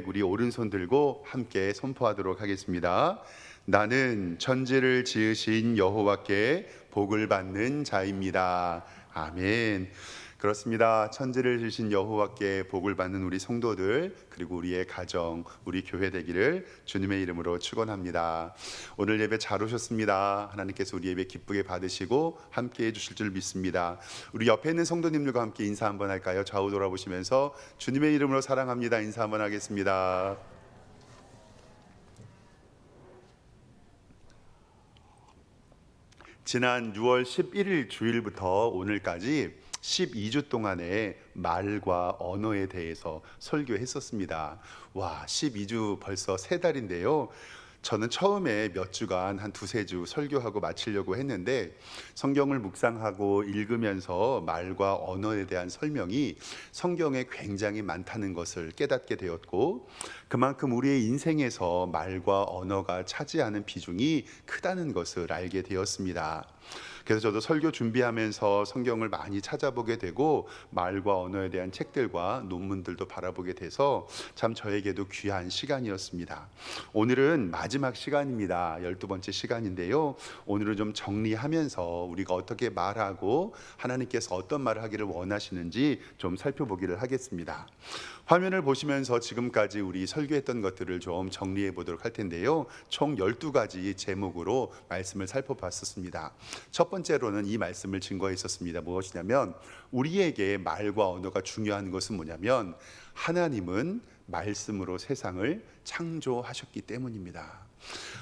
우리 오른손 들고 함께 선포하도록 하겠습니다. 나는 천지를 지으신 여호와께 복을 받는 자입니다. 아멘. 그렇습니다. 천지를 지으신 여호와께 복을 받는 우리 성도들, 그리고 우리의 가정, 우리 교회 되기를 주님의 이름으로 축원합니다. 오늘 예배 잘 오셨습니다. 하나님께서 우리 예배 기쁘게 받으시고 함께 해주실 줄 믿습니다. 우리 옆에 있는 성도님들과 함께 인사 한번 할까요? 좌우 돌아보시면서 주님의 이름으로 사랑합니다 인사 한번 하겠습니다. 지난 6월 11일 주일부터 오늘까지 12주 동안의 말과 언어에 대해서 설교했었습니다. 와, 12주 벌써 3달인데요. 저는 처음에 몇 주간 한 2-3주 설교하고 마치려고 했는데 성경을 묵상하고 읽으면서 말과 언어에 대한 설명이 성경에 굉장히 많다는 것을 깨닫게 되었고, 그만큼 우리의 인생에서 말과 언어가 차지하는 비중이 크다는 것을 알게 되었습니다. 그래서 저도 설교 준비하면서 성경을 많이 찾아보게 되고 말과 언어에 대한 책들과 논문들도 바라보게 돼서 참 저에게도 귀한 시간이었습니다. 오늘은 마지막 시간입니다. 12번째 시간인데요. 오늘은 좀 정리하면서 우리가 어떻게 말하고 하나님께서 어떤 말을 하기를 원하시는지 좀 살펴보기를 하겠습니다. 화면을 보시면서 지금까지 우리 설교했던 것들을 좀 정리해 보도록 할 텐데요. 총 12가지 제목으로 말씀을 살펴봤었습니다. 첫 번째로는 이 말씀을 증거했었습니다. 무엇이냐면 우리에게 말과 언어가 중요한 것은 뭐냐면 하나님은 말씀으로 세상을 창조하셨기 때문입니다.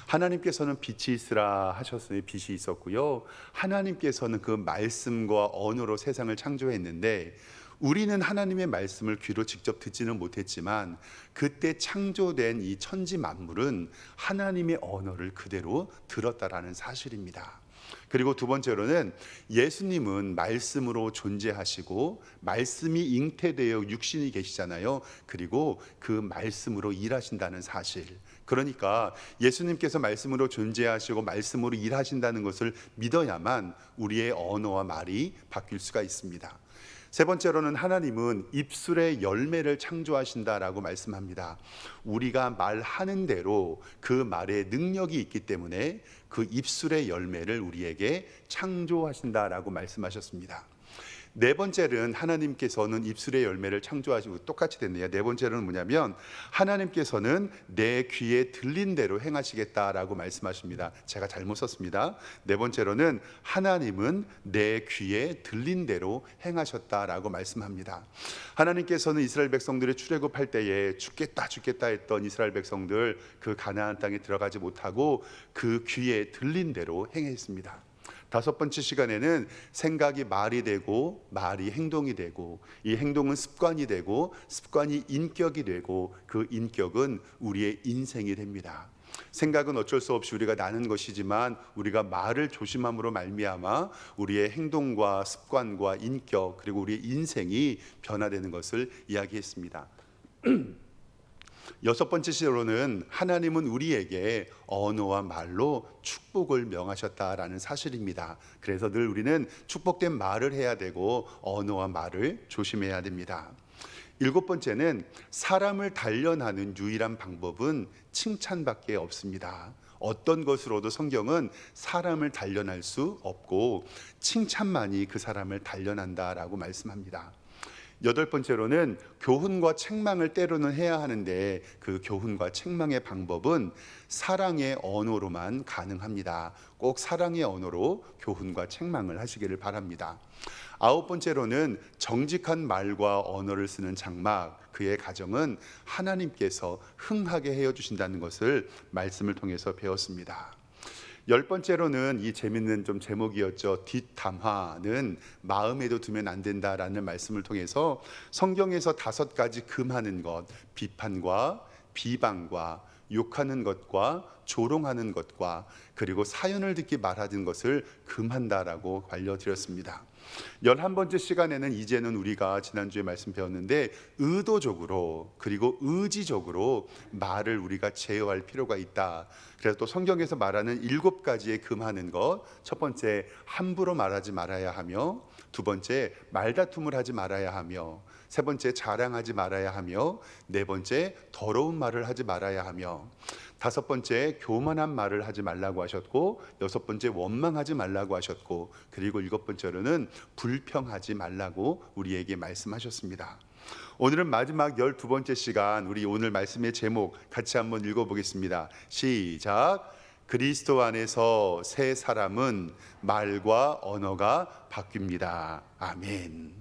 하나님께서는 빛이 있으라 하셨으니 빛이 있었고요. 하나님께서는 그 말씀과 언어로 세상을 창조했는데 우리는 하나님의 말씀을 귀로 직접 듣지는 못했지만 그때 창조된 이 천지 만물은 하나님의 언어를 그대로 들었다라는 사실입니다. 그리고 두 번째로는 예수님은 말씀으로 존재하시고 말씀이 잉태되어 육신이 계시잖아요. 그리고 그 말씀으로 일하신다는 사실. 그러니까 예수님께서 말씀으로 존재하시고 말씀으로 일하신다는 것을 믿어야만 우리의 언어와 말이 바뀔 수가 있습니다. 세 번째로는 하나님은 입술의 열매를 창조하신다라고 말씀합니다. 우리가 말하는 대로 그 말에 능력이 있기 때문에 그 입술의 열매를 우리에게 창조하신다라고 말씀하셨습니다. 네 번째는 하나님께서는 입술의 열매를 창조하시고 똑같이 됐네요. 네 번째는 뭐냐면 하나님께서는 내 귀에 들린 대로 행하시겠다라고 말씀하십니다. 제가 잘못 썼습니다. 네 번째로는 하나님은 내 귀에 들린 대로 행하셨다라고 말씀합니다. 하나님께서는 이스라엘 백성들이 출애굽할 때에 죽겠다 했던 이스라엘 백성들 그 가나안 땅에 들어가지 못하고 그 귀에 들린 대로 행했습니다. 다섯 번째 시간에는 생각이 말이 되고 말이 행동이 되고 이 행동은 습관이 되고 습관이 인격이 되고 그 인격은 우리의 인생이 됩니다. 생각은 어쩔 수 없이 우리가 나는 것이지만 우리가 말을 조심함으로 말미암아 우리의 행동과 습관과 인격 그리고 우리의 인생이 변화되는 것을 이야기했습니다. 여섯 번째 시로는 하나님은 우리에게 언어와 말로 축복을 명하셨다라는 사실입니다. 그래서 늘 우리는 축복된 말을 해야 되고 언어와 말을 조심해야 됩니다. 일곱 번째는 사람을 단련하는 유일한 방법은 칭찬밖에 없습니다. 어떤 것으로도 성경은 사람을 단련할 수 없고 칭찬만이 그 사람을 단련한다라고 말씀합니다. 여덟 번째로는 교훈과 책망을 때로는 해야 하는데 그 교훈과 책망의 방법은 사랑의 언어로만 가능합니다. 꼭 사랑의 언어로 교훈과 책망을 하시기를 바랍니다. 아홉 번째로는 정직한 말과 언어를 쓰는 장막, 그의 가정은 하나님께서 흥하게 헤어주신다는 것을 말씀을 통해서 배웠습니다. 열 번째로는 이 재밌는 좀 제목이었죠. 뒷담화는 마음에도 두면 안 된다라는 말씀을 통해서 성경에서 5가지 금하는 것, 비판과 비방과 욕하는 것과 조롱하는 것과 그리고 사연을 듣기 말하는 것을 금한다라고 알려드렸습니다. 11번째 시간에는 이제는 우리가 지난주에 말씀 배웠는데 의도적으로 그리고 의지적으로 말을 우리가 제어할 필요가 있다. 그래서 또 성경에서 말하는 7가지의 금하는 것, 첫 번째 함부로 말하지 말아야 하며, 두 번째 말다툼을 하지 말아야 하며, 세 번째, 자랑하지 말아야 하며, 네 번째, 더러운 말을 하지 말아야 하며, 다섯 번째, 교만한 말을 하지 말라고 하셨고, 여섯 번째, 원망하지 말라고 하셨고, 그리고 일곱 번째로는 불평하지 말라고 우리에게 말씀하셨습니다. 오늘은 마지막 12번째 시간, 우리 오늘 말씀의 제목 같이 한번 읽어보겠습니다. 시작. 그리스도 안에서 새 사람은 말과 언어가 바뀝니다. 아멘.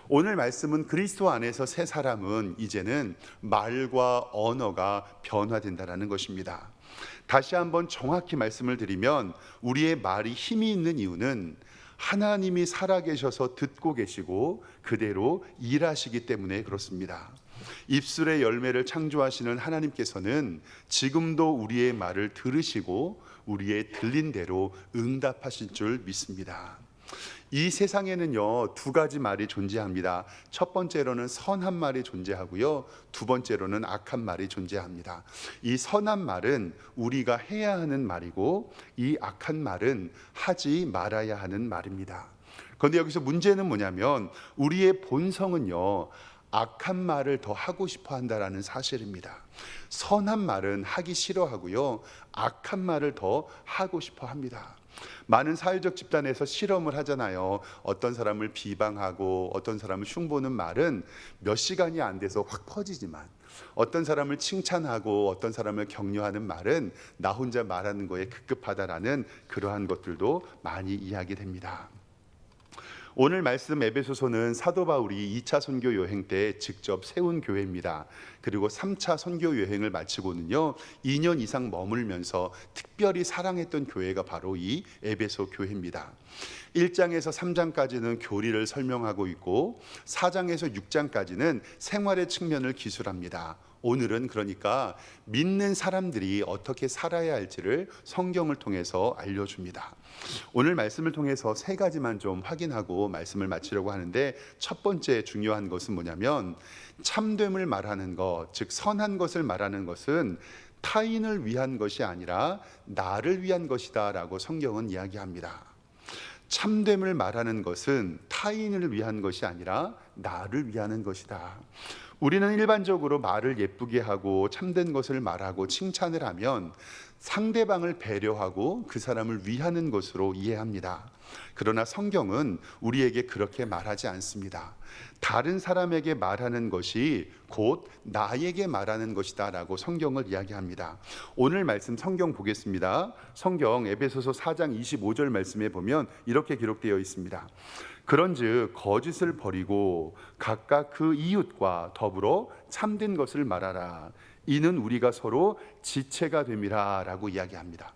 오늘 말씀은 그리스도 안에서 새 사람은 이제는 말과 언어가 변화된다는 것입니다. 다시 한번 정확히 말씀을 드리면, 우리의 말이 힘이 있는 이유는 하나님이 살아계셔서 듣고 계시고 그대로 일하시기 때문에 그렇습니다. 입술의 열매를 창조하시는 하나님께서는 지금도 우리의 말을 들으시고 우리의 들린 대로 응답하실 줄 믿습니다. 이 세상에는요, 두 가지 말이 존재합니다. 첫 번째로는 선한 말이 존재하고요, 두 번째로는 악한 말이 존재합니다. 이 선한 말은 우리가 해야 하는 말이고, 이 악한 말은 하지 말아야 하는 말입니다. 그런데 여기서 문제는 뭐냐면, 우리의 본성은요, 악한 말을 더 하고 싶어 한다라는 사실입니다. 선한 말은 하기 싫어하고요, 악한 말을 더 하고 싶어 합니다. 많은 사회적 집단에서 실험을 하잖아요. 어떤 사람을 비방하고 어떤 사람을 흉보는 말은 몇 시간이 안 돼서 확 퍼지지만, 어떤 사람을 칭찬하고 어떤 사람을 격려하는 말은 나 혼자 말하는 거에 급급하다라는 그러한 것들도 많이 이야기됩니다. 오늘 말씀 에베소서는 사도 바울이 2차 선교 여행 때 직접 세운 교회입니다. 그리고 3차 선교 여행을 마치고는요, 2년 이상 머물면서 특별히 사랑했던 교회가 바로 이 에베소 교회입니다. 1장에서 3장까지는 교리를 설명하고 있고, 4장에서 6장까지는 생활의 측면을 기술합니다. 오늘은 그러니까 믿는 사람들이 어떻게 살아야 할지를 성경을 통해서 알려줍니다. 오늘 말씀을 통해서 세 가지만 좀 확인하고 말씀을 마치려고 하는데, 첫 번째 중요한 것은 뭐냐면, 참됨을 말하는 것, 즉 선한 것을 말하는 것은 타인을 위한 것이 아니라 나를 위한 것이다 라고 성경은 이야기합니다. 참됨을 말하는 것은 타인을 위한 것이 아니라 나를 위하는 것이다. 우리는 일반적으로 말을 예쁘게 하고 참된 것을 말하고 칭찬을 하면 상대방을 배려하고 그 사람을 위하는 것으로 이해합니다. 그러나 성경은 우리에게 그렇게 말하지 않습니다. 다른 사람에게 말하는 것이 곧 나에게 말하는 것이다 라고 성경을 이야기합니다. 오늘 말씀 성경 보겠습니다. 성경 에베소서 4장 25절 말씀에 보면 이렇게 기록되어 있습니다. 그런즉 거짓을 버리고 각각 그 이웃과 더불어 참된 것을 말하라. 이는 우리가 서로 지체가 됨이라 라고 이야기합니다.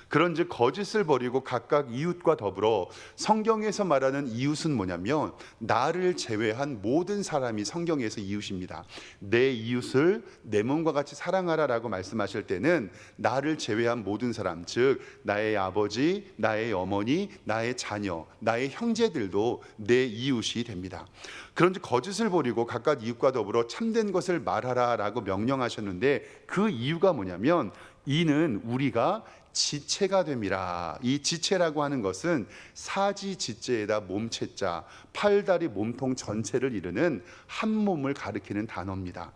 그런즉 거짓을 버리고 각각 이웃과 더불어, 성경에서 말하는 이웃은 뭐냐면 나를 제외한 모든 사람이 성경에서 이웃입니다. 내 이웃을 내 몸과 같이 사랑하라 라고 말씀하실 때는 나를 제외한 모든 사람, 즉 나의 아버지, 나의 어머니, 나의 자녀, 나의 형제들도 내 이웃이 됩니다. 그런즉 거짓을 버리고 각각 이웃과 더불어 참된 것을 말하라 라고 명령하셨는데, 그 이유가 뭐냐면 이는 우리가 지체가 됨이라. 이 지체라고 하는 것은 사지 지체에다 몸체자, 팔다리 몸통 전체를 이루는 한 몸을 가리키는 단어입니다.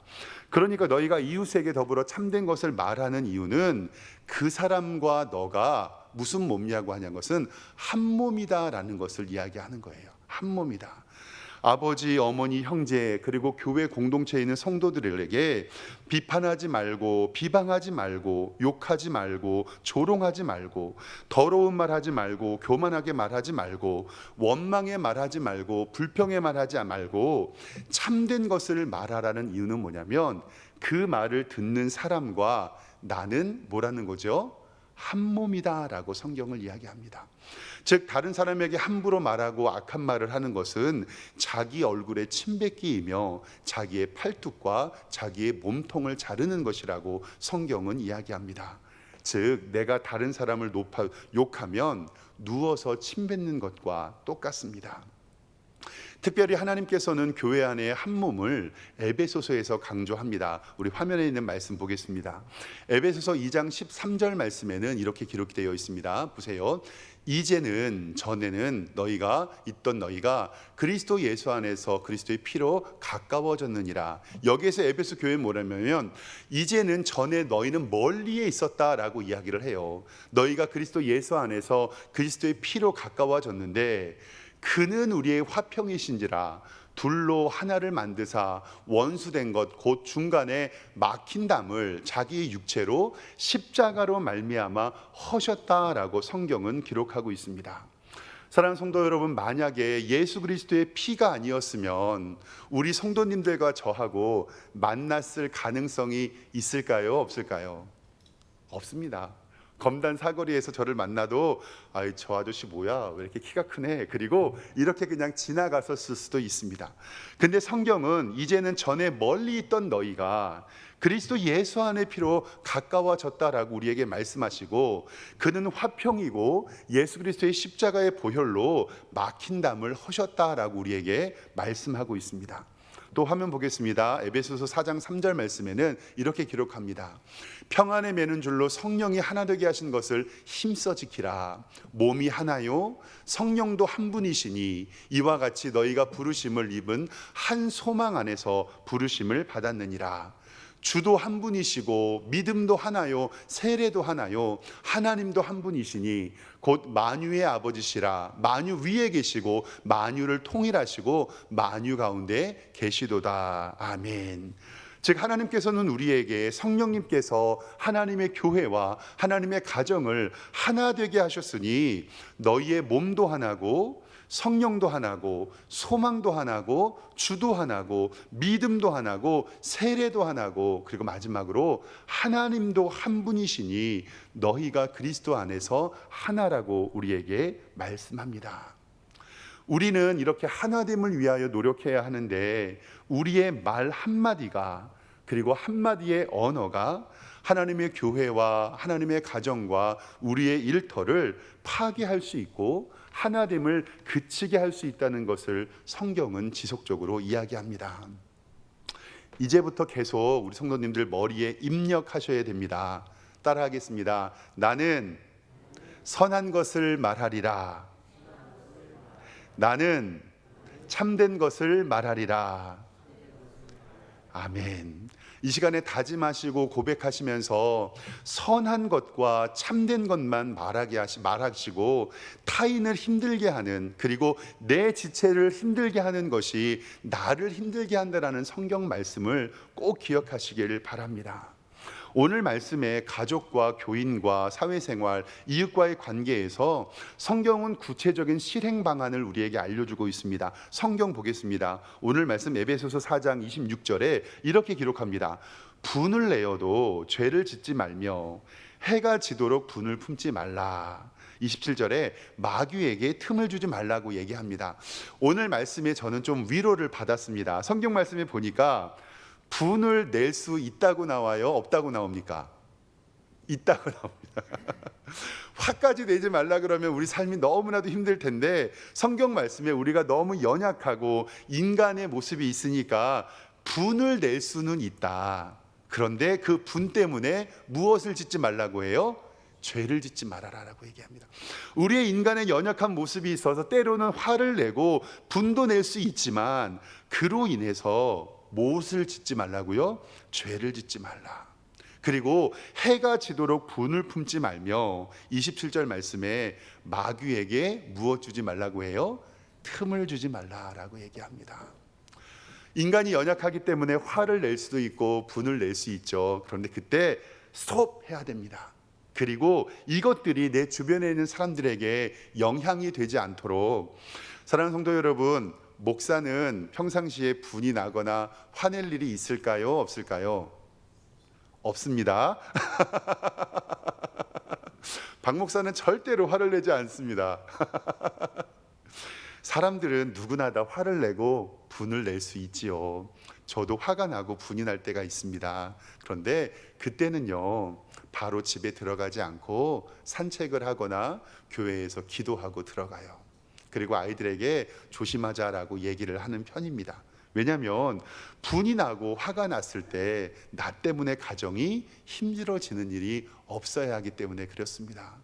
그러니까 너희가 이웃에게 더불어 참된 것을 말하는 이유는 그 사람과 너가 무슨 몸이냐고 하는 것은 한 몸이다라는 것을 이야기하는 거예요. 한 몸이다. 아버지, 어머니, 형제, 그리고 교회 공동체에 있는 성도들에게 비판하지 말고, 비방하지 말고, 욕하지 말고, 조롱하지 말고, 더러운 말하지 말고, 교만하게 말하지 말고, 원망에 말하지 말고, 불평에 말하지 말고 참된 것을 말하라는 이유는 뭐냐면, 그 말을 듣는 사람과 나는 뭐라는 거죠? 한 몸이다 라고 성경을 이야기합니다. 즉 다른 사람에게 함부로 말하고 악한 말을 하는 것은 자기 얼굴에 침 뱉기이며 자기의 팔뚝과 자기의 몸통을 자르는 것이라고 성경은 이야기합니다. 즉 내가 다른 사람을 욕하면 누워서 침 뱉는 것과 똑같습니다. 특별히 하나님께서는 교회 안에 한 몸을 에베소서에서 강조합니다. 우리 화면에 있는 말씀 보겠습니다. 에베소서 2장 13절 말씀에는 이렇게 기록되어 있습니다. 보세요. 이제는 전에는 너희가 그리스도 예수 안에서 그리스도의 피로 가까워졌느니라. 여기에서 에베소 교회 뭐라면 이제는 전에 너희는 멀리에 있었다라고 이야기를 해요. 너희가 그리스도 예수 안에서 그리스도의 피로 가까워졌는데 그는 우리의 화평이신지라 둘로 하나를 만드사 원수된 것 곧 중간에 막힌 담을 자기의 육체로 십자가로 말미암아 허셨다라고 성경은 기록하고 있습니다. 사랑하는 성도 여러분, 만약에 예수 그리스도의 피가 아니었으면 우리 성도님들과 저하고 만났을 가능성이 있을까요? 없을까요? 없습니다. 검단 사거리에서 저를 만나도 저 아저씨 뭐야, 왜 이렇게 키가 크네, 그리고 이렇게 그냥 지나갔었을 수도 있습니다. 근데 성경은 이제는 전에 멀리 있던 너희가 그리스도 예수 안의 피로 가까워졌다라고 우리에게 말씀하시고, 그는 화평이고 예수 그리스도의 십자가의 보혈로 막힌 담을 허셨다라고 우리에게 말씀하고 있습니다. 또 화면 보겠습니다. 에베소서 4장 3절 말씀에는 이렇게 기록합니다. 평안에 매는 줄로 성령이 하나 되게 하신 것을 힘써 지키라. 몸이 하나요 성령도 한 분이시니 이와 같이 너희가 부르심을 입은 한 소망 안에서 부르심을 받았느니라. 주도 한 분이시고 믿음도 하나요 세례도 하나요 하나님도 한 분이시니 곧 만유의 아버지시라. 만유 위에 계시고 만유를 통일하시고 만유 가운데 계시도다. 아멘. 즉 하나님께서는 우리에게 성령님께서 하나님의 교회와 하나님의 가정을 하나 되게 하셨으니 너희의 몸도 하나고 성령도 하나고 소망도 하나고 주도 하나고 믿음도 하나고 세례도 하나고 그리고 마지막으로 하나님도 한 분이시니 너희가 그리스도 안에서 하나라고 우리에게 말씀합니다. 우리는 이렇게 하나됨을 위하여 노력해야 하는데 우리의 말 한마디가 그리고 한마디의 언어가 하나님의 교회와 하나님의 가정과 우리의 일터를 파괴할 수 있고 하나됨을 그치게 할 수 있다는 것을 성경은 지속적으로 이야기합니다. 이제부터 계속 우리 성도님들 머리에 입력하셔야 됩니다. 따라하겠습니다. 나는 선한 것을 말하리라. 나는 참된 것을 말하리라. 아멘. 이 시간에 다짐하시고 고백하시면서 선한 것과 참된 것만 말하시고 타인을 힘들게 하는, 그리고 내 지체를 힘들게 하는 것이 나를 힘들게 한다라는 성경 말씀을 꼭 기억하시길 바랍니다. 오늘 말씀에 가족과 교인과 사회생활, 이웃과의 관계에서 성경은 구체적인 실행 방안을 우리에게 알려주고 있습니다. 성경 보겠습니다. 오늘 말씀 에베소서 4장 26절에 이렇게 기록합니다. 분을 내어도 죄를 짓지 말며 해가 지도록 분을 품지 말라. 27절에 마귀에게 틈을 주지 말라고 얘기합니다. 오늘 말씀에 저는 좀 위로를 받았습니다. 성경 말씀에 보니까 분을 낼 수 있다고 나와요? 없다고 나옵니까? 있다고 나옵니다. 화까지 내지 말라 그러면 우리 삶이 너무나도 힘들 텐데 성경 말씀에 우리가 너무 연약하고 인간의 모습이 있으니까 분을 낼 수는 있다. 그런데 그 분 때문에 무엇을 짓지 말라고 해요? 죄를 짓지 말아라라고 얘기합니다. 우리의 인간의 연약한 모습이 있어서 때로는 화를 내고 분도 낼 수 있지만 그로 인해서 무엇을 짓지 말라고요? 죄를 짓지 말라. 그리고 해가 지도록 분을 품지 말며 27절 말씀에 마귀에게 무엇 주지 말라고 해요? 틈을 주지 말라라고 얘기합니다. 인간이 연약하기 때문에 화를 낼 수도 있고 분을 낼 수 있죠. 그런데 그때 스톱 해야 됩니다. 그리고 이것들이 내 주변에 있는 사람들에게 영향이 되지 않도록. 사랑하는 성도 여러분, 목사는 평상시에 분이 나거나 화낼 일이 있을까요? 없을까요? 없습니다. 박 목사는 절대로 화를 내지 않습니다. 사람들은 누구나 다 화를 내고 분을 낼 수 있지요. 저도 화가 나고 분이 날 때가 있습니다. 그런데 그때는요, 바로 집에 들어가지 않고 산책을 하거나 교회에서 기도하고 들어가요. 그리고 아이들에게 조심하자라고 얘기를 하는 편입니다. 왜냐하면 분이 나고 화가 났을 때 나 때문에 가정이 힘들어지는 일이 없어야 하기 때문에 그렇습니다.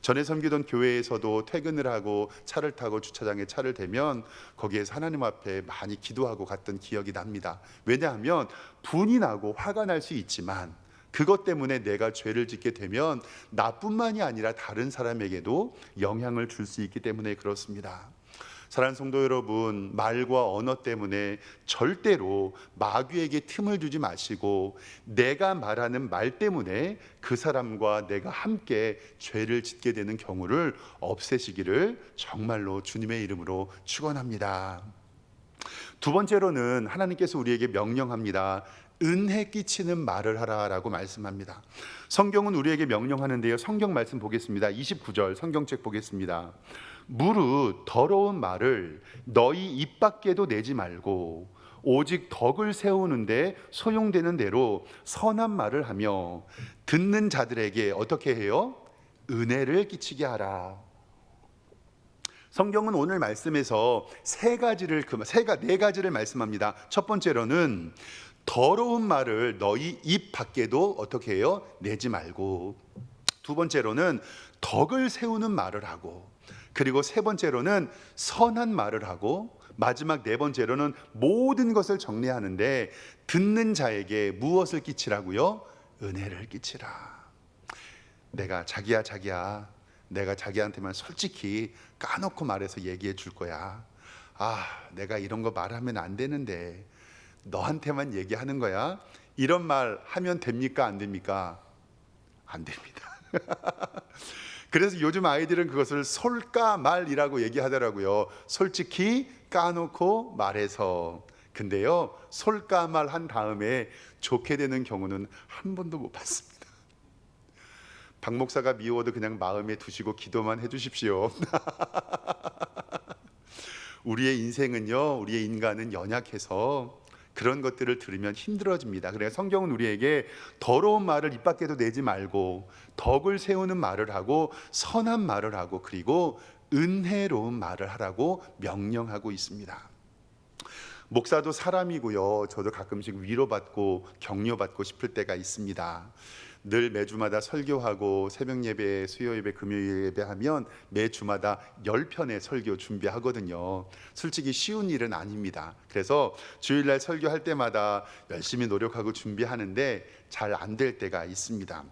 전에 섬기던 교회에서도 퇴근을 하고 차를 타고 주차장에 차를 대면 거기에서 하나님 앞에 많이 기도하고 갔던 기억이 납니다. 왜냐하면 분이 나고 화가 날 수 있지만 그것 때문에 내가 죄를 짓게 되면 나뿐만이 아니라 다른 사람에게도 영향을 줄 수 있기 때문에 그렇습니다. 사랑하는 성도 여러분, 말과 언어 때문에 절대로 마귀에게 틈을 주지 마시고 내가 말하는 말 때문에 그 사람과 내가 함께 죄를 짓게 되는 경우를 없애시기를 정말로 주님의 이름으로 축원합니다. 두 번째로는 하나님께서 우리에게 명령합니다. 은혜 끼치는 말을 하라라고 말씀합니다. 성경은 우리에게 명령하는데요. 성경 말씀 보겠습니다. 29절 성경책 보겠습니다. 무릇 더러운 말을 너희 입 밖에도 내지 말고 오직 덕을 세우는데 소용되는 대로 선한 말을 하며 듣는 자들에게 어떻게 해요? 은혜를 끼치게 하라. 성경은 오늘 말씀에서 네 가지를 말씀합니다. 첫 번째로는 더러운 말을 너희 입 밖에도 어떻게 해요? 내지 말고, 두 번째로는 덕을 세우는 말을 하고, 그리고 세 번째로는 선한 말을 하고, 마지막 네 번째로는 모든 것을 정리하는데 듣는 자에게 무엇을 끼치라고요? 은혜를 끼치라. 자기야 내가 자기한테만 솔직히 까놓고 말해서 얘기해 줄 거야. 내가 이런 거 말하면 안 되는데 너한테만 얘기하는 거야. 이런 말 하면 됩니까? 안 됩니까? 안 됩니다. 그래서 요즘 아이들은 그것을 솔까말이라고 얘기하더라고요. 솔직히 까놓고 말해서. 근데요, 솔까말 한 다음에 좋게 되는 경우는 한 번도 못 봤습니다. 박 목사가 미워도 그냥 마음에 두시고 기도만 해주십시오. 우리의 인생은요, 우리의 인간은 연약해서 그런 것들을 들으면 힘들어집니다. 그래서 성경은 우리에게 더러운 말을 입 밖에도 내지 말고 덕을 세우는 말을 하고 선한 말을 하고 그리고 은혜로운 말을 하라고 명령하고 있습니다. 목사도 사람이고요. 저도 가끔씩 위로받고 격려받고 싶을 때가 있습니다. 늘 매주마다 설교하고 새벽 예배, 수요 예배, 금요일 예배 하면 매주마다 10편의 설교 준비하거든요. 솔직히 쉬운 일은 아닙니다. 그래서 주일날 설교할 때마다 열심히 노력하고 준비하는데 잘 안 될 때가 있습니다.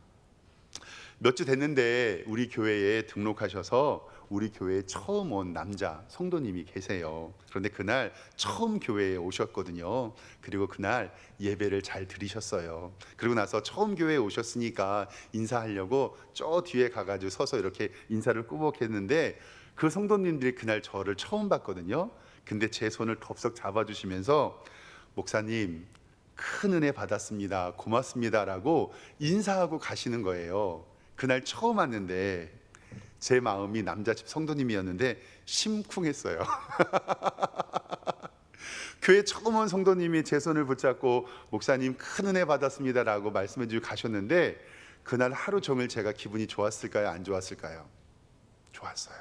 몇 주 됐는데 우리 교회에 등록하셔서 우리 교회에 처음 온 남자 성도님이 계세요. 그런데 그날 처음 교회에 오셨거든요. 그리고 그날 예배를 잘 드리셨어요. 그리고 나서 처음 교회에 오셨으니까 인사하려고 저 뒤에 가가지고 서서 이렇게 인사를 꾸벅했는데 그 성도님들이 그날 저를 처음 봤거든요. 근데 제 손을 덥석 잡아주시면서 목사님 큰 은혜 받았습니다. 고맙습니다라고 인사하고 가시는 거예요. 그날 처음 왔는데 제 마음이 남자집 성도님이었는데 심쿵했어요. 교회 처음 온 성도님이 제 손을 붙잡고 목사님 큰 은혜 받았습니다라고 말씀해 주고 가셨는데 그날 하루 종일 제가 기분이 좋았을까요? 안 좋았을까요? 좋았어요.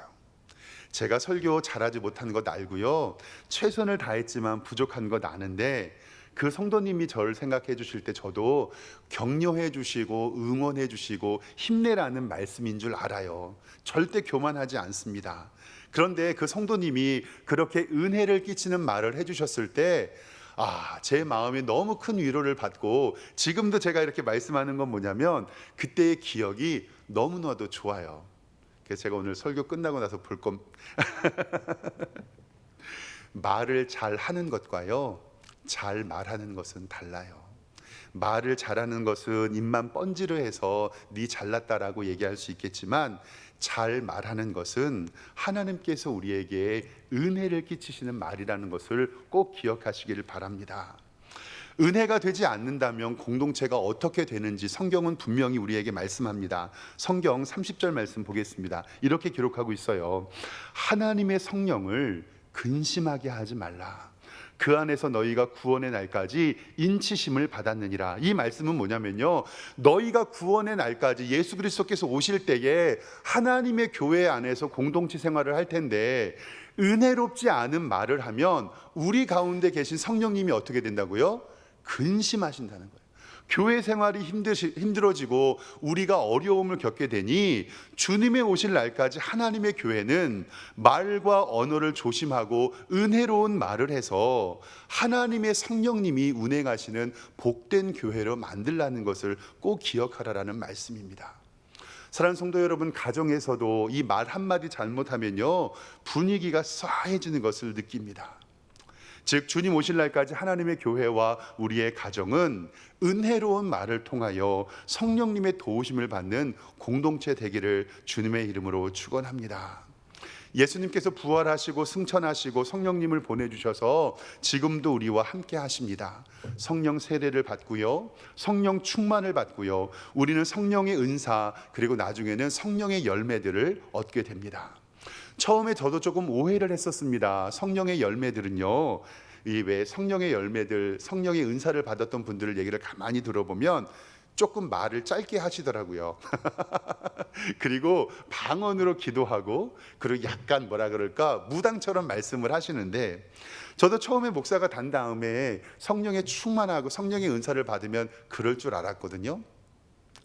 제가 설교 잘하지 못한 것 알고요. 최선을 다했지만 부족한 것 아는데 그 성도님이 저를 생각해 주실 때 저도 격려해 주시고 응원해 주시고 힘내라는 말씀인 줄 알아요. 절대 교만하지 않습니다. 그런데 그 성도님이 그렇게 은혜를 끼치는 말을 해 주셨을 때 제 마음에 너무 큰 위로를 받고 지금도 제가 이렇게 말씀하는 건 뭐냐면 그때의 기억이 너무나도 좋아요. 그래서 제가 오늘 설교 끝나고 나서 볼 건 말을 잘 하는 것과요 잘 말하는 것은 달라요. 말을 잘하는 것은 입만 번지르해서 네 잘났다라고 얘기할 수 있겠지만 잘 말하는 것은 하나님께서 우리에게 은혜를 끼치시는 말이라는 것을 꼭 기억하시기를 바랍니다. 은혜가 되지 않는다면 공동체가 어떻게 되는지 성경은 분명히 우리에게 말씀합니다. 성경 30절 말씀 보겠습니다. 이렇게 기록하고 있어요. 하나님의 성령을 근심하게 하지 말라. 그 안에서 너희가 구원의 날까지 인치심을 받았느니라. 이 말씀은 뭐냐면요, 너희가 구원의 날까지 예수 그리스도께서 오실 때에 하나님의 교회 안에서 공동체 생활을 할 텐데, 은혜롭지 않은 말을 하면 우리 가운데 계신 성령님이 어떻게 된다고요? 근심하신다는 거예요. 교회 생활이 힘들어지고 우리가 어려움을 겪게 되니 주님의 오실 날까지 하나님의 교회는 말과 언어를 조심하고 은혜로운 말을 해서 하나님의 성령님이 운행하시는 복된 교회로 만들라는 것을 꼭 기억하라라는 말씀입니다. 사랑하는 성도 여러분, 가정에서도 이 말 한마디 잘못하면요, 분위기가 싸해지는 것을 느낍니다. 즉, 주님 오실 날까지 하나님의 교회와 우리의 가정은 은혜로운 말을 통하여 성령님의 도우심을 받는 공동체 되기를 주님의 이름으로 축원합니다. 예수님께서 부활하시고 승천하시고 성령님을 보내주셔서 지금도 우리와 함께 하십니다. 성령 세례를 받고요, 성령 충만을 받고요, 우리는 성령의 은사, 그리고 나중에는 성령의 열매들을 얻게 됩니다. 처음에 저도 조금 오해를 했었습니다. 성령의 열매들은요, 이 왜 성령의 열매들, 성령의 은사를 받았던 분들을 얘기를 가만히 들어보면 조금 말을 짧게 하시더라고요. 그리고 방언으로 기도하고, 그리고 약간 뭐라 그럴까, 무당처럼 말씀을 하시는데, 저도 처음에 목사가 단 다음에 성령에 충만하고 성령의 은사를 받으면 그럴 줄 알았거든요.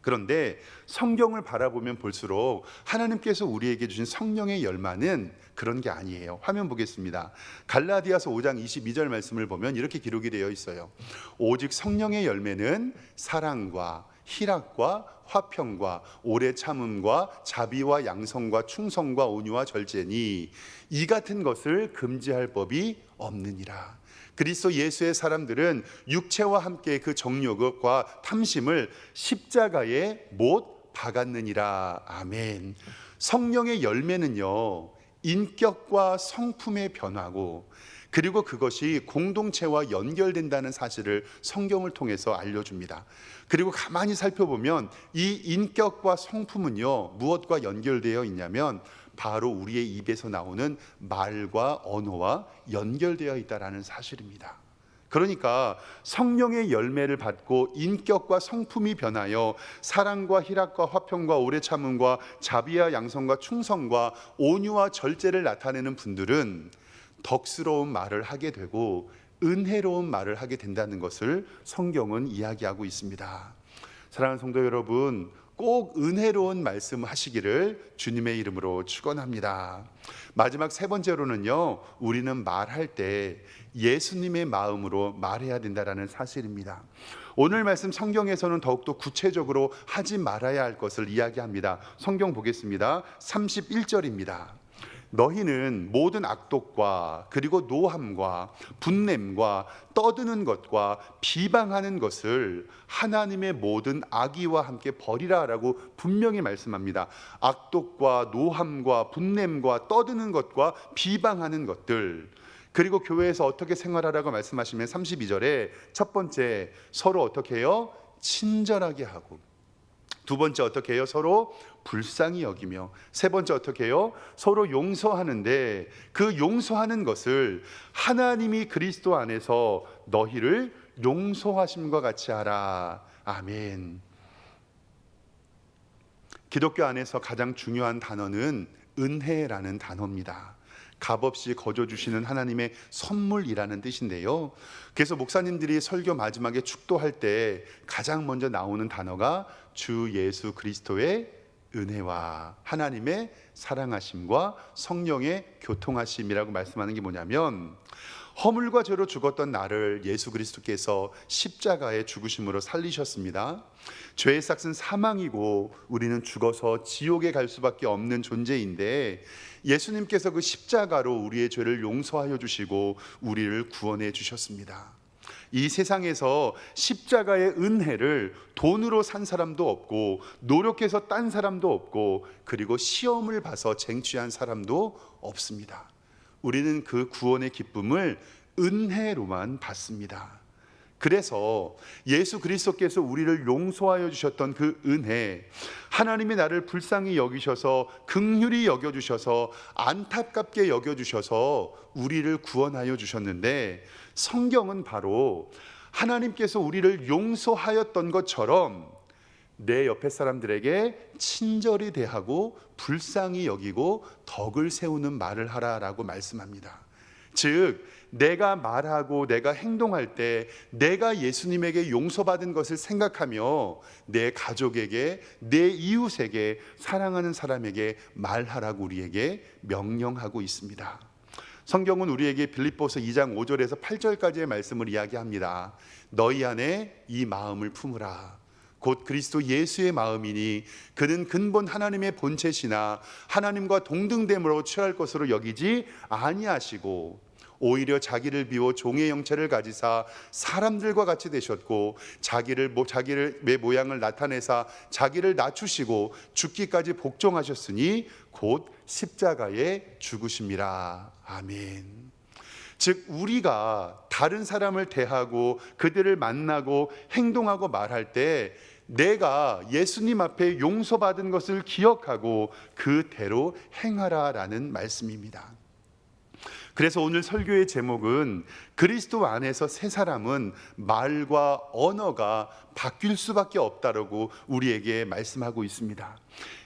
그런데 성경을 바라보면 볼수록 하나님께서 우리에게 주신 성령의 열매는 그런 게 아니에요. 화면 보겠습니다. 갈라디아서 5장 22절 말씀을 보면 이렇게 기록이 되어 있어요. 오직 성령의 열매는 사랑과 희락과 화평과 오래 참음과 자비와 양성과 충성과 온유와 절제니 이 같은 것을 금지할 법이 없느니라. 그리스도 예수의 사람들은 육체와 함께 그 정욕과 탐심을 십자가에 못 박았느니라. 아멘. 성령의 열매는요, 인격과 성품의 변화고, 그리고 그것이 공동체와 연결된다는 사실을 성경을 통해서 알려줍니다. 그리고 가만히 살펴보면 이 인격과 성품은요, 무엇과 연결되어 있냐면 바로 우리의 입에서 나오는 말과 언어와 연결되어 있다는 사실입니다. 그러니까 성령의 열매를 받고 인격과 성품이 변하여 사랑과 희락과 화평과 오래 참음과 자비와 양성과 충성과 온유와 절제를 나타내는 분들은 덕스러운 말을 하게 되고 은혜로운 말을 하게 된다는 것을 성경은 이야기하고 있습니다. 사랑하는 성도 여러분, 꼭 은혜로운 말씀 하시기를 주님의 이름으로 축원합니다. 마지막 세 번째로는요, 우리는 말할 때 예수님의 마음으로 말해야 된다는 사실입니다. 오늘 말씀 성경에서는 더욱더 구체적으로 하지 말아야 할 것을 이야기합니다. 성경 보겠습니다. 31절입니다. 너희는 모든 악독과 그리고 노함과 분냄과 떠드는 것과 비방하는 것을 하나님의 모든 악의와 함께 버리라 라고 분명히 말씀합니다. 악독과 노함과 분냄과 떠드는 것과 비방하는 것들, 그리고 교회에서 어떻게 생활하라고 말씀하시면 32절에 첫 번째, 서로 어떻게 해요? 친절하게 하고, 두 번째 어떻게 해요? 서로 불쌍히 여기며, 세 번째 어떻게 해요? 서로 용서하는데 그 용서하는 것을 하나님이 그리스도 안에서 너희를 용서하심과 같이 하라. 아멘. 기독교 안에서 가장 중요한 단어는 은혜라는 단어입니다. 값없이 거저 주시는 하나님의 선물이라는 뜻인데요, 그래서 목사님들이 설교 마지막에 축도할 때 가장 먼저 나오는 단어가 주 예수 그리스도의 은혜와 하나님의 사랑하심과 성령의 교통하심이라고 말씀하는 게 뭐냐면, 허물과 죄로 죽었던 나를 예수 그리스도께서 십자가의 죽으심으로 살리셨습니다. 죄의 삭은 사망이고 우리는 죽어서 지옥에 갈 수밖에 없는 존재인데, 예수님께서 그 십자가로 우리의 죄를 용서하여 주시고 우리를 구원해 주셨습니다. 이 세상에서 십자가의 은혜를 돈으로 산 사람도 없고 노력해서 딴 사람도 없고, 그리고 시험을 봐서 쟁취한 사람도 없습니다. 우리는 그 구원의 기쁨을 은혜로만 받습니다. 그래서 예수 그리스도께서 우리를 용서하여 주셨던 그 은혜, 하나님이 나를 불쌍히 여기셔서 긍휼히 여겨주셔서 안타깝게 여겨주셔서 우리를 구원하여 주셨는데, 성경은 바로 하나님께서 우리를 용서하였던 것처럼 내 옆에 사람들에게 친절히 대하고 불쌍히 여기고 덕을 세우는 말을 하라라고 말씀합니다. 즉, 내가 말하고 내가 행동할 때 내가 예수님에게 용서받은 것을 생각하며 내 가족에게, 내 이웃에게, 사랑하는 사람에게 말하라고 우리에게 명령하고 있습니다. 성경은 우리에게 빌립보서 2장 5절에서 8절까지의 말씀을 이야기합니다. 너희 안에 이 마음을 품으라. 곧 그리스도 예수의 마음이니 그는 근본 하나님의 본체시나 하나님과 동등됨으로 취할 것으로 여기지 아니하시고 오히려 자기를 비워 종의 형체를 가지사 사람들과 같이 되셨고 자기의 모양을 나타내사 자기를 낮추시고 죽기까지 복종하셨으니 곧 십자가에 죽으심이라. 아멘. 즉, 우리가 다른 사람을 대하고 그들을 만나고 행동하고 말할 때 내가 예수님 앞에 용서받은 것을 기억하고 그대로 행하라라는 말씀입니다. 그래서 오늘 설교의 제목은 그리스도 안에서 새 사람은 말과 언어가 바뀔 수밖에 없다라고 우리에게 말씀하고 있습니다.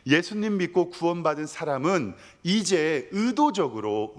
예수님 믿고 구원받은 사람은 이제 의지적으로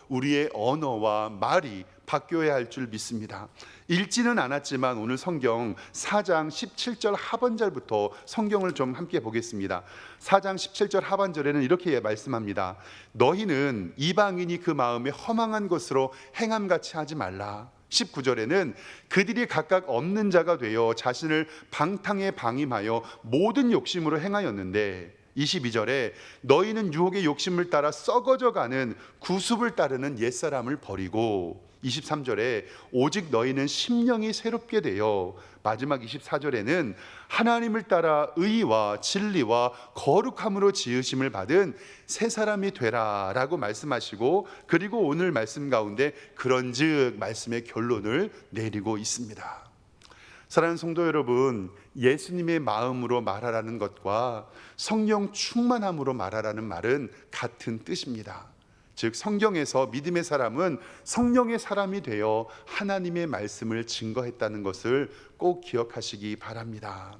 우리의 언어와 말이 바뀌어야 할 줄 믿습니다. 읽지는 않았지만 오늘 성경 4장 17절 하반절부터 성경을 좀 함께 보겠습니다. 4장 17절 하반절에는 이렇게 말씀합니다. 너희는 이방인이 그 마음에 허망한 것으로 행함같이 하지 말라. 19절에는 그들이 각각 없는 자가 되어 자신을 방탕에 방임하여 모든 욕심으로 행하였는데, 22절에 너희는 유혹의 욕심을 따라 썩어져가는 구습을 따르는 옛사람을 버리고, 23절에 오직 너희는 심령이 새롭게 되어, 마지막 24절에는 하나님을 따라 의와 진리와 거룩함으로 지으심을 받은 새 사람이 되라 라고 말씀하시고, 그리고 오늘 말씀 가운데 그런즉 말씀의 결론을 내리고 있습니다. 사랑하는 성도 여러분, 예수님의 마음으로 말하라는 것과 성령 충만함으로 말하라는 말은 같은 뜻입니다. 즉, 성경에서 믿음의 사람은 성령의 사람이 되어 하나님의 말씀을 증거했다는 것을 꼭 기억하시기 바랍니다.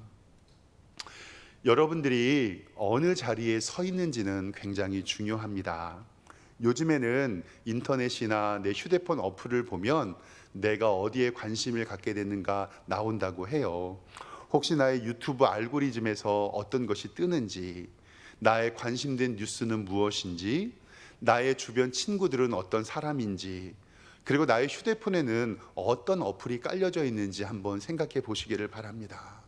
여러분들이 어느 자리에 서 있는지는 굉장히 중요합니다. 요즘에는 인터넷이나 내 휴대폰 어플을 보면 내가 어디에 관심을 갖게 됐는가 나온다고 해요. 혹시 나의 유튜브 알고리즘에서 어떤 것이 뜨는지, 나의 관심된 뉴스는 무엇인지, 나의 주변 친구들은 어떤 사람인지, 그리고 나의 휴대폰에는 어떤 어플이 깔려져 있는지 한번 생각해 보시기를 바랍니다.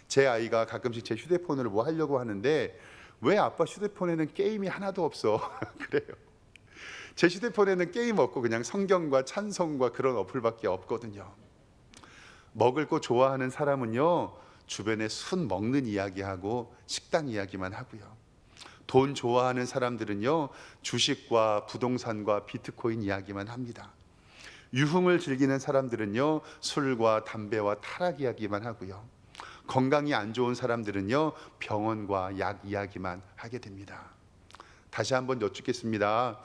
제 아이가 가끔씩 제 휴대폰을 뭐 하려고 하는데, 왜 아빠 휴대폰에는 게임이 하나도 없어? 그래요. 제 휴대폰에는 게임 없고 그냥 성경과 찬송과 그런 어플밖에 없거든요. 먹을 거 좋아하는 사람은요, 주변에 순 먹는 이야기하고 식당 이야기만 하고요. 돈 좋아하는 사람들은요, 주식과 부동산과 비트코인 이야기만 합니다. 유흥을 즐기는 사람들은요, 술과 담배와 타락 이야기만 하고요. 건강이 안 좋은 사람들은요, 병원과 약 이야기만 하게 됩니다. 다시 한번 여쭙겠습니다.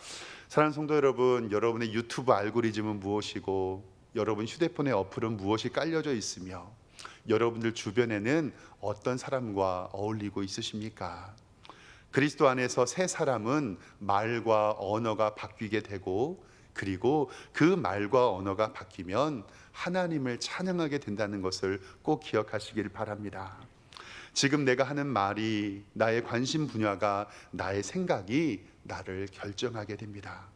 사랑하는 성도 여러분, 여러분의 유튜브 알고리즘은 무엇이고 여러분 휴대폰의 어플은 무엇이 깔려져 있으며 여러분들 주변에는 어떤 사람과 어울리고 있으십니까? 그리스도 안에서 새 사람은 말과 언어가 바뀌게 되고, 그리고 그 말과 언어가 바뀌면 하나님을 찬양하게 된다는 것을 꼭 기억하시길 바랍니다. 지금 내가 하는 말이, 나의 관심 분야가, 나의 생각이 나를 결정하게 됩니다.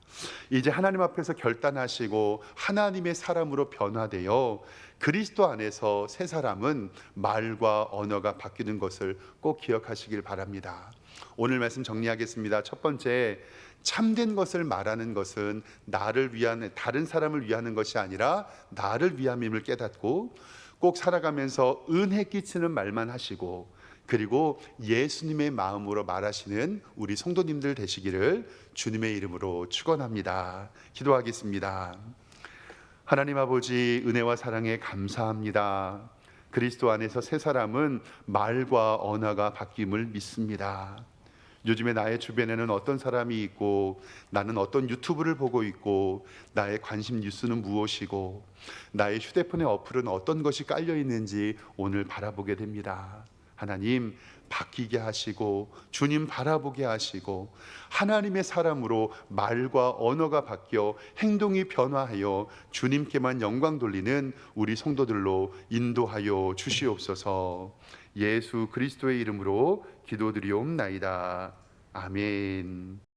이제 하나님 앞에서 결단하시고 하나님의 사람으로 변화되어 그리스도 안에서 새 사람은 말과 언어가 바뀌는 것을 꼭 기억하시길 바랍니다. 오늘 말씀 정리하겠습니다. 첫 번째, 참된 것을 말하는 것은 나를 위한, 다른 사람을 위하는 것이 아니라 나를 위함임을 깨닫고 꼭 살아가면서 은혜 끼치는 말만 하시고, 그리고 예수님의 마음으로 말하시는 우리 성도님들 되시기를 주님의 이름으로 축원합니다. 기도하겠습니다. 하나님 아버지, 은혜와 사랑에 감사합니다. 그리스도 안에서 새 사람은 말과 언어가 바뀜을 믿습니다. 요즘에 나의 주변에는 어떤 사람이 있고, 나는 어떤 유튜브를 보고 있고, 나의 관심 뉴스는 무엇이고, 나의 휴대폰의 어플은 어떤 것이 깔려 있는지 오늘 바라보게 됩니다. 하나님, 바뀌게 하시고 주님 바라보게 하시고 하나님의 사람으로 말과 언어가 바뀌어 행동이 변화하여 주님께만 영광 돌리는 우리 성도들로 인도하여 주시옵소서. 예수 그리스도의 이름으로 기도드리옵나이다. 아멘.